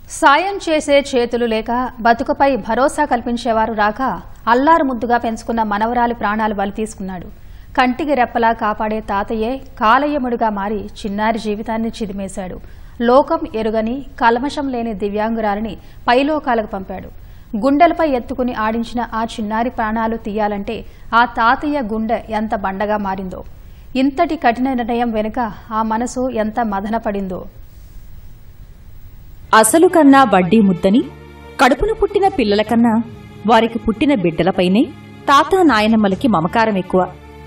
సాయం చేసే చేతులు లేక బతుకుపై భరోసా కల్పించేవారు రాక అల్లారు ముద్దుగా పెంచుకున్న మనవరాలి ప్రాణాలు బలి తీసుకున్నాడు. కంటికి రెప్పలా కాపాడే తాతయ్యే కాలయముడిగా మారి చిన్నారి జీవితాన్ని చిదిమేశాడు. లోకం ఎరుగని కల్మషం లేని దివ్యాంగురాలిని పైలోకాలకు పంపాడు. గుండెలపై ఎత్తుకుని ఆడించిన ఆ చిన్నారి ప్రాణాలు తీయాలంటే ఆ తాతయ్య గుండె ఎంత బండగా మారిందో, ఇంతటి కఠిన నిర్ణయం వెనుక ఆ మనసు ఎంత మదనపడిందో. అసలు కన్నా వడ్డీ ముద్దని, కడుపున పుట్టిన పిల్లల కన్నా వారికి పుట్టిన బిడ్డలపైనే తాత నాయనమ్మలకి మమకారం ఎక్కువ.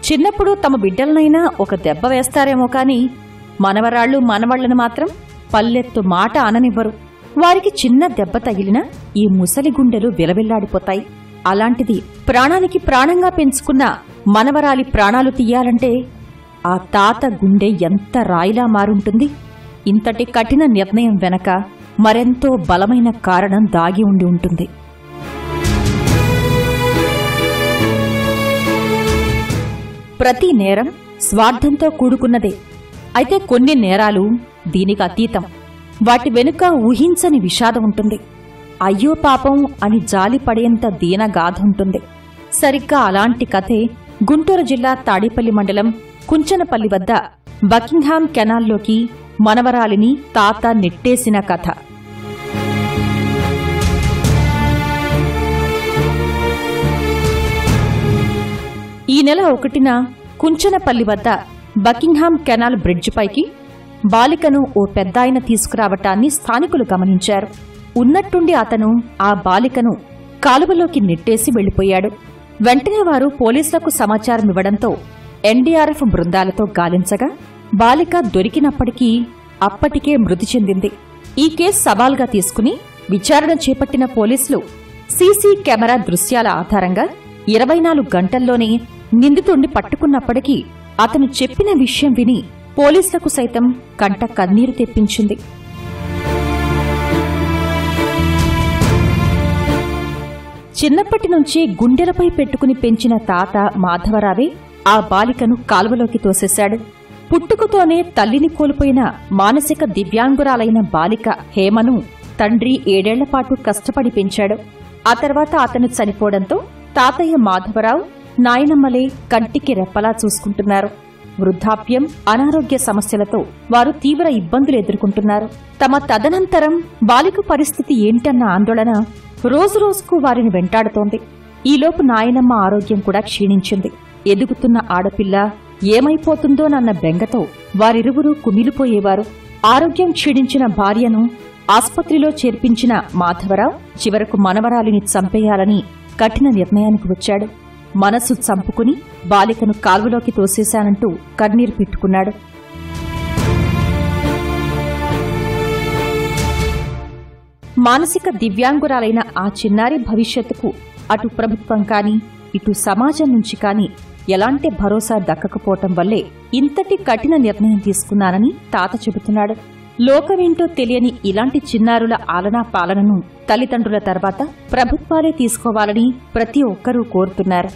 చిన్నప్పుడు తమ బిడ్డలనైనా ఒక దెబ్బ వేస్తారేమో కాని మనవరాళ్లు మనవళ్లను మాత్రం పల్లెత్తు మాట అననివ్వరు. వారికి చిన్న దెబ్బ తగిలినా ఈ ముసలి గుండెలు విలవిల్లాడిపోతాయి. అలాంటిది ప్రాణానికి ప్రాణంగా పెంచుకున్న మనవరాలి ప్రాణాలు తీయాలంటే ఆ తాత గుండె ఎంత రాయిలా మారుంటుంది. ఇంతటి కఠిన నిర్ణయం వెనక మరెంతో బలమైన కారణం దాగి ఉండి ఉంటుంది. ప్రతి నేరం స్వార్థంతో కూడుకున్నదే. అయితే కొన్ని నేరాలు దీనికి అతీతం. వాటి వెనుక ఊహించని విషాదం ఉంటుంది. అయ్యో పాపం అని జాలిపడేంత దీనగాథ ఉంటుంది. సరిగ్గా అలాంటి కథే గుంటూరు జిల్లా తాడేపల్లి మండలం కుంచనపల్లి వద్ద బకింగ్హామ్ కెనాల్లోకి మనవరాలిని తాత నెట్టేసిన కథ. ఈ నెల 1న కుంచనపల్లి వద్ద బకింగ్హామ్ కెనాల్ బ్రిడ్జ్ పైకి బాలికను ఓ పెద్దాయన తీసుకురావటాన్ని స్థానికులు గమనించారు. ఉన్నట్టుండి అతను ఆ బాలికను కాలువలోకి నెట్టేసి వెళ్లిపోయాడు. వెంటనే వారు పోలీసులకు సమాచారమివ్వడంతో ఎన్డీఆర్ఎఫ్ బృందాలతో గాలించగా బాలిక దొరికినప్పటికీ అప్పటికే మృతి చెందింది. ఈ కేసు సవాల్గా తీసుకుని విచారణ చేపట్టిన పోలీసులు సీసీ కెమెరా దృశ్యాల ఆధారంగా 24 గంటల్లోనే నిందితుణ్ణి పట్టుకున్నప్పటికీ అతను చెప్పిన విషయం విని పోలీసులకు సైతం కంట కన్నీరు తెప్పించింది. చిన్నప్పటి నుంచి గుండెలపై పెట్టుకుని పెంచిన తాత మాధవరావే ఆ బాలికను కాలువలోకి తోసేశాడు. పుట్టుకతోనే తల్లిని కోల్పోయిన మానసిక దివ్యాంగురాలైన బాలిక హేమను తండ్రి 7 ఏళ్లపాటు కష్టపడి పెంచాడు. ఆ తర్వాత అతను చనిపోవడంతో తాతయ్య మాధవరావు నాయనమ్మలే కంటికి రెప్పలా చూసుకుంటున్నారు. వృద్ధాప్యం, అనారోగ్య సమస్యలతో వారు తీవ్ర ఇబ్బందులు ఎదుర్కొంటున్నారు. తమ తదనంతరం బాలిక పరిస్థితి ఏంటన్న ఆందోళన రోజురోజుకు వారిని వెంటాడుతోంది. ఈలోపు నాయనమ్మ ఆరోగ్యం కూడా క్షీణించింది. ఎదుగుతున్న ఆడపిల్ల ఏమైపోతుందోనన్న బెంగతో వారిరువురూ కుమిలిపోయేవారు. ఆరోగ్యం క్షీణించిన భార్యను ఆస్పత్రిలో చేర్పించిన మాధవరావు చివరకు మనవరాలిని చంపేయాలని కఠిన నిర్ణయానికి వచ్చాడు. మనసు చంపుకుని బాలికను కాల్వలోకి తోసేశానంటూ కన్నీరు పెట్టుకున్నాడు. మానసిక దివ్యాంగురాలైన ఆ చిన్నారి భవిష్యత్తుకు అటు ప్రభుత్వం కాని ఇటు సమాజం నుంచి కాని ఎలాంటి భరోసా దక్కకపోవటం వల్లే ఇంతటి కఠిన నిర్ణయం తీసుకున్నానని తాత చెబుతున్నాడు. లోకమేంటో తెలియని ఇలాంటి చిన్నారుల ఆలనా పాలనను తల్లిదండ్రుల తర్వాత ప్రభుత్వాలే తీసుకోవాలని ప్రతి ఒక్కరూ కోరుతున్నారు.